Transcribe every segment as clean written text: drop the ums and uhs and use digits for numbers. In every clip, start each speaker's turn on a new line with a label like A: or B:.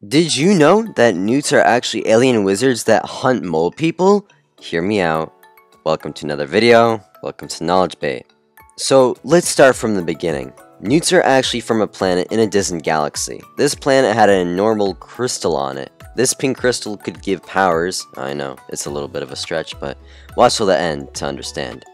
A: Did you know that newts are actually alien wizards that hunt mole people? Hear me out. Welcome to another video. Welcome to Knowledge Bait. So let's start from the beginning. Newts are actually from a planet in a distant galaxy. This planet had an abnormal crystal on it. This pink crystal could give powers. I know, it's a little bit of a stretch, but watch till the end to understand.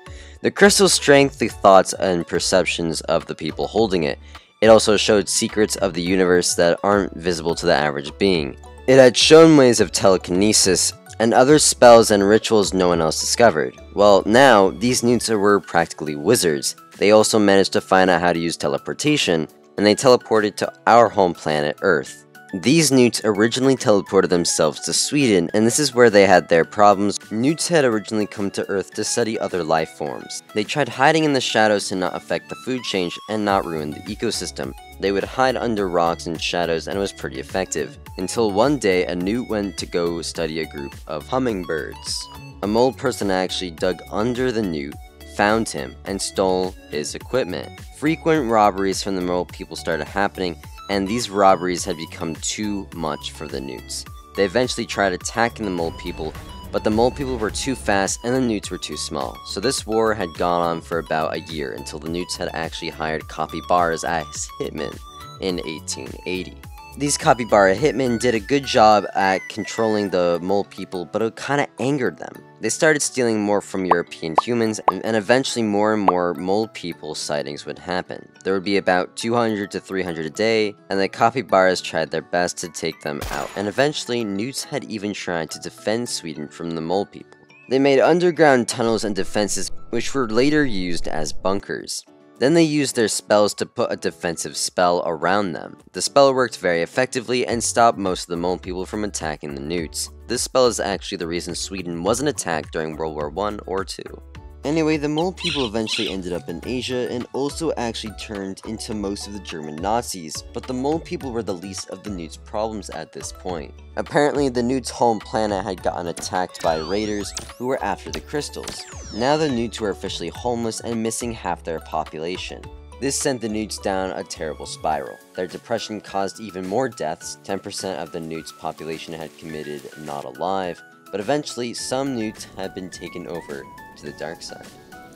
A: The crystal's strength, the thoughts and perceptions of the people holding it. It also showed secrets of the universe that aren't visible to the average being. It had shown ways of telekinesis and other spells and rituals no one else discovered. Well, now, these newts were practically wizards. They also managed to find out how to use teleportation, and they teleported to our home planet, Earth. These newts originally teleported themselves to Sweden, and this is where they had their problems. Newts had originally come to Earth to study other life forms. They tried hiding in the shadows to not affect the food chain and not ruin the ecosystem. They would hide under rocks and shadows, and it was pretty effective. Until one day, a newt went to go study a group of hummingbirds. A mole person actually dug under the newt, found him, and stole his equipment. Frequent robberies from the mole people started happening, and these robberies had become too much for the newts. They eventually tried attacking the mole people, but the mole people were too fast and the newts were too small. So this war had gone on for about a year until the newts had actually hired capybaras as hitmen in 1880. These capybara hitmen did a good job at controlling the mole people, but it kind of angered them. They started stealing more from European humans, and eventually more and more mole people sightings would happen. There would be about 200 to 300 a day, and the capybaras tried their best to take them out, and eventually newts had even tried to defend Sweden from the mole people. They made underground tunnels and defenses, which were later used as bunkers. Then they used their spells to put a defensive spell around them. The spell worked very effectively and stopped most of the mole people from attacking the newts. This spell is actually the reason Sweden wasn't attacked during World War I or II. Anyway, the mole people eventually ended up in Asia and also actually turned into most of the German Nazis, but the mole people were the least of the newts' problems at this point. Apparently, the newts' home planet had gotten attacked by raiders who were after the crystals. Now the newts were officially homeless and missing half their population. This sent the newts down a terrible spiral. Their depression caused even more deaths. 10% of the newts' population had committed not alive, but eventually some newts had been taken over to the dark side.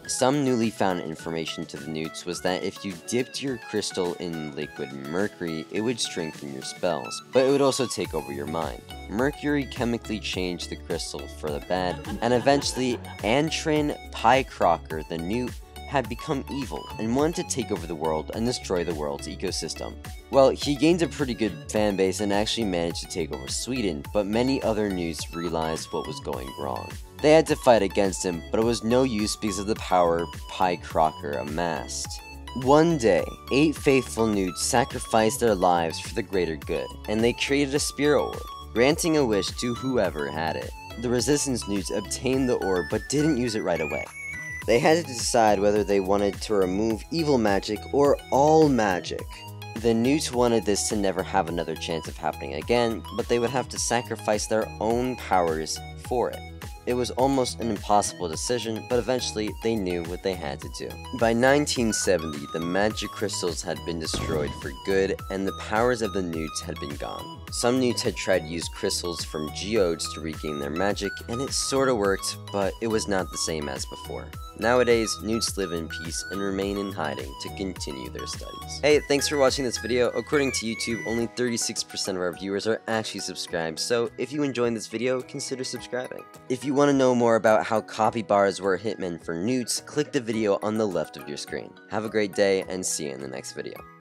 A: Some newly found information to the newts was that if you dipped your crystal in liquid mercury, it would strengthen your spells, but it would also take over your mind. Mercury chemically changed the crystal for the bad, and eventually Antrin Piecrocker, the newt, had become evil and wanted to take over the world and destroy the world's ecosystem. Well, he gained a pretty good fan base and actually managed to take over Sweden, but many other newts realized what was going wrong. They had to fight against him, but it was no use because of the power Piecrocker amassed. One day, 8 faithful newts sacrificed their lives for the greater good, and they created a spirit orb, granting a wish to whoever had it. The resistance newts obtained the orb but didn't use it right away. They had to decide whether they wanted to remove evil magic or all magic. The newts wanted this to never have another chance of happening again, but they would have to sacrifice their own powers for it. It was almost an impossible decision, but eventually they knew what they had to do. By 1970, the magic crystals had been destroyed for good, and the powers of the newts had been gone. Some newts had tried to use crystals from geodes to regain their magic, and it sorta worked, but it was not the same as before. Nowadays, newts live in peace and remain in hiding to continue their studies. Hey, thanks for watching this video. According to YouTube, only 36% of our viewers are actually subscribed, so if you enjoyed this video, consider subscribing. If you want to know more about how capybaras were hitmen for newts, click the video on the left of your screen. Have a great day, and see you in the next video.